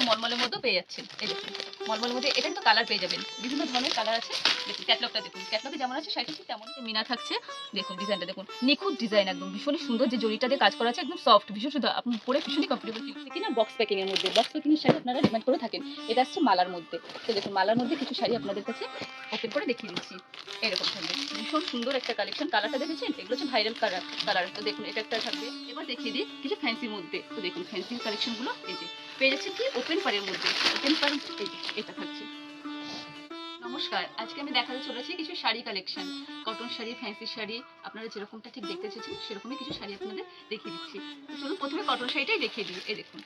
মলমলের মধ্যেও পেয়ে যাচ্ছেন। এই দেখুন মলমলের মধ্যে এটা কিন্তু কালার পেয়ে যাবেন, বিভিন্ন ধরনের কালার আছে। দেখুন ক্যাটলগটা দেখুন, ক্যাটলগে যেমন আছে শাড়িটা ঠিক তেমনই মিনা থাকছে। দেখুন ডিজাইনটা দেখুন, নিখুঁত ডিজাইন, একদম ভীষণই সুন্দর, যে জরিটা দিয়ে কাজ করা আছে একদম সফট, ভীষণ সুন্দর, আপনি পরে ভীষণই কমফোর্টেবল ফিল করছে কিনা। বক্স প্যাকিং এর মধ্যে, বক্স প্যাকিং এর শাড়ি আপনারা ডিমান্ড করে থাকেন। এটা আসছে মালার মধ্যে। তো দেখুন মালার মধ্যে কিছু শাড়ি আপনাদের কাছে ওপেন করে দেখিয়ে দিচ্ছি। এরকম থাকবে, ভীষণ সুন্দর একটা কালেকশন। কালারটা দেখেছেন, এগুলো হচ্ছে ভাইরাল কালার। তো দেখুন এটা একটা থাকবে। এবার দেখিয়ে দিই কিছু ফ্যান্সির মধ্যে। তো দেখুন ফ্যান্সির কালেকশনগুলো এই যে পেয়ে যাচ্ছে কি ওপেন পাড়ের মধ্যে। ওপেন পাড় এই যে এটা থাকছে। নমস্কার, আজকে আমি দেখাতে চলেছি কিছু sari collection, cotton sari, fancy sari. আপনারা যেরকমটা ঠিক দেখতে চেয়েছেন সেরকমই কিছু শাড়ি আপনাদের দেখিয়ে দিচ্ছি। তো চলুন প্রথমে কটন শাড়িটাই দেখিয়ে দিই। এই দেখুন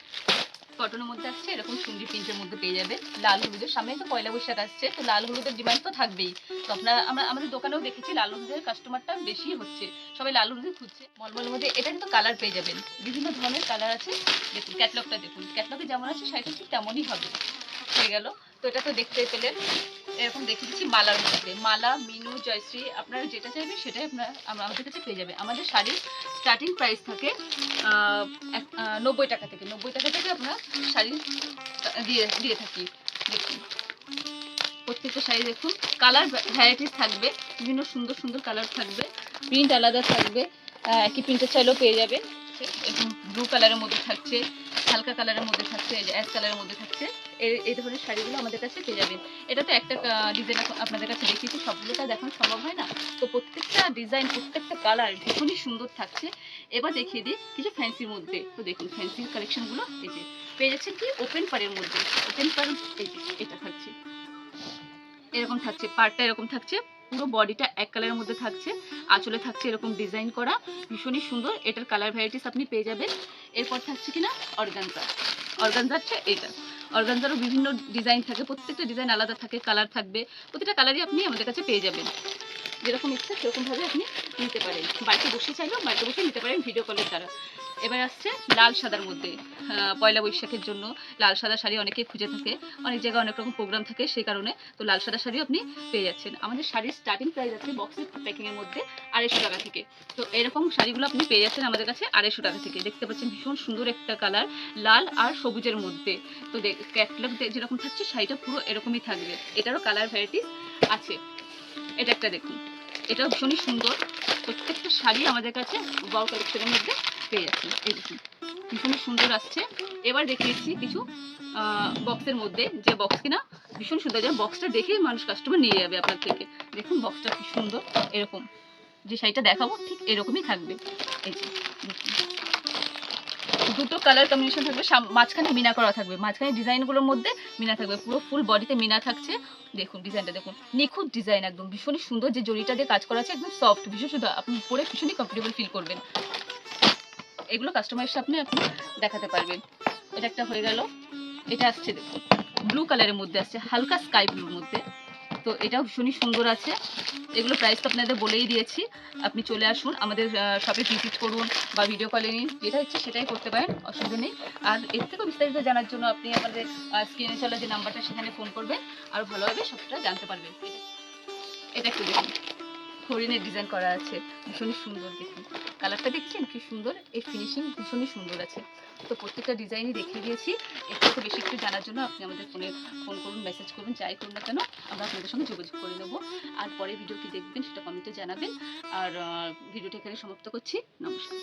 কটনের মধ্যে আসছে এরকম চুন্ডি প্রিন্টের মধ্যে পেয়ে যাবে। লাল হলুদের, সামনে তো পয়লা বৈশাখ আসছে, তো লাল হলুদের ডিমান্ড তো থাকবেই। তো আমরা আমাদের দোকানেও দেখেছি লাল হলুদের কাস্টমারটা বেশি হচ্ছে, সবাই লাল হলুদই খুঁজছে। মলমলের মধ্যে এটা কিন্তু কালার পেয়ে যাবেন, বিভিন্ন ধরনের কালার আছে। দেখুন ক্যাটলগটা দেখুন, ক্যাটলগে যেমন আছে শাড়িটা ঠিক তেমনই হবে। হয়ে গেল। তো এটা তো দেখতে পেলেন। এরকম দেখিয়ে দিচ্ছি মালার মধ্যে, মালা, মিনু, জয়শ্রী, আপনারা যেটা চাইবেন সেটাই আমাদের কাছে পেয়ে যাবে। আমাদের শাড়ির স্টার্টিং প্রাইস থাকে 90 টাকা থেকে। 90 টাকা থেকে আপনার শাড়ি দিয়ে থাকি। দেখুন প্রত্যেকটা শাড়ি দেখুন, কালার ভ্যারাইটিস থাকবে, বিভিন্ন সুন্দর সুন্দর কালার থাকবে, প্রিন্ট আলাদা থাকবে। একই প্রিন্টের চাইলেও পেয়ে যাবে। এরকম ব্লু কালারের মধ্যে থাকছে, হালকা কালারের মধ্যে থাকছে, অ্যাশ কালারের মধ্যে থাকছে। এই ধরনের শাড়িগুলো আমাদের কাছে পেয়ে যাবেন। এটা তো একটা ডিজাইন আপনাদের কাছে দেখিয়েছি, সবগুলোটা দেখানো সম্ভব হয় না। তো প্রত্যেকটা ডিজাইন, প্রত্যেকটা কালার ভীষণই সুন্দর থাকছে। এবার দেখিয়ে দিই কিছু ফ্যান্সির মধ্যে। তো দেখুন ফ্যান্সির কালেকশনগুলো এই যে পেয়ে যাচ্ছে কি ওপেন পাড়ের মধ্যে। ওপেন পাড় এই যে এটা থাকছে, এরকম থাকছে, পাড়টা এরকম থাকছে, পুরো বডিটা এক কালারের মধ্যে থাকছে, আঁচলে থাকছে এরকম ডিজাইন করা, ভীষণই সুন্দর। এটার কালার ভ্যারাইটিস আপনি পেয়ে যাবেন। এরপর থাকছে কিনা অর্গানজা। অর্গানজা হচ্ছে এটা, অর্গানজারও বিভিন্ন ডিজাইন থাকে, প্রত্যেকটা ডিজাইন আলাদা থাকে, কালার থাকবে, প্রতিটা কালারই আপনি আমাদের কাছে পেয়ে যাবেন। যেরকম ইচ্ছা সেরকমভাবে আপনি নিতে পারেন, বাড়িতে বসে চাইলেও বাড়িতে বসে নিতে পারেন ভিডিও কলের দ্বারা। এবার আসছে লাল সাদার মধ্যে। পয়লা বৈশাখের জন্য লাল সাদা শাড়ি অনেকেই খুঁজে থাকে, অনেক জায়গায় অনেক রকম প্রোগ্রাম থাকে, সেই কারণে তো লাল সাদা শাড়িও আপনি পেয়ে যাচ্ছেন। আমাদের শাড়ির স্টার্টিং প্রাইস আছে বক্সের প্যাকিংয়ের মধ্যে 250 টাকা থেকে। তো এরকম শাড়িগুলো আপনি পেয়ে যাচ্ছেন আমাদের কাছে 250 টাকা থেকে। দেখতে পাচ্ছেন ভীষণ সুন্দর একটা কালার, লাল আর সবুজের মধ্যে। তো ক্যাটলগ যেরকম থাকছে শাড়িটা পুরো এরকমই থাকবে। এটারও কালার ভ্যারাইটিস আছে। এটা একটা দেখুন, এটাও ভীষণই সুন্দর। প্রত্যেকটা শাড়ি আমাদের কাছে ওয়াও কালেকশনের মধ্যে পেয়ে যাচ্ছেন। এই দেখুন ভীষণই সুন্দর আসছে। এবার দেখিয়েছি কিছু বক্সের মধ্যে, যে বক্স কিনা ভীষণ সুন্দর, যে বক্সটা দেখেই মানুষ কাস্টমার নিয়ে যাবে আপনার থেকে। দেখুন বক্সটা কি সুন্দর, এরকম যে শাড়িটা দেখাবো ঠিক এরকমই থাকবে। এই যে দুটো কালার কম্বিনেশন থাকবে, মাঝখানে মিনা করা থাকবে, মাঝখানে ডিজাইনগুলোর মধ্যে মিনা থাকবে, পুরো ফুল বডিতে মিনা থাকছে। দেখুন ডিজাইনটা দেখুন, নিখুঁত ডিজাইন, একদম ভীষণই সুন্দর, যে জরিটা দিয়ে কাজ করা আছে একদম সফট, ভীষণ সুন্দর, আপনি পরে ভীষণই কমফোর্টেবল ফিল করবেন। এগুলো কাস্টমারের সামনে আপনি দেখাতে পারবেন। এটা একটা হয়ে গেল। এটা আসছে দেখুন ব্লু কালারের মধ্যে আসছে, হালকা স্কাই ব্লুর মধ্যে। তো এটাও ভীষণই সুন্দর আছে। এগুলো প্রাইস তো আপনাদের বলেই দিয়েছি, আপনি চলে আসুন আমাদের শপে ভিজিট করুন বা ভিডিও কলে নিন, যেটা ইচ্ছে সেটাই করতে পারেন, অসুবিধা নেই। আর এর থেকেও বিস্তারিত জানার জন্য আপনি আমাদের স্ক্রিনে চলা যে নাম্বারটা সেখানে ফোন করবেন, আরও ভালোভাবে সবটা জানতে পারবেন। এটা একটু দেখুন, হরিণের ডিজাইন করা আছে, ভীষণই সুন্দর। দেখুন কালারটা দেখছেন কি সুন্দর, এই ফিনিশিং ভীষণই সুন্দর আছে। তো প্রত্যেকটা ডিজাইনই দেখিয়ে দিয়েছি। এর থেকে বেশি কিছু জানার জন্য আপনি আমাদের ফোন করুন, মেসেজ করুন, যাই করুন না কেন, আমরা আপনাদের সঙ্গে যোগাযোগ করে নেবো। আর পরে ভিডিও কি দেখবেন সেটা কমেন্টে জানাবেন। আর ভিডিওটা এখানে সমাপ্ত করছি। নমস্কার।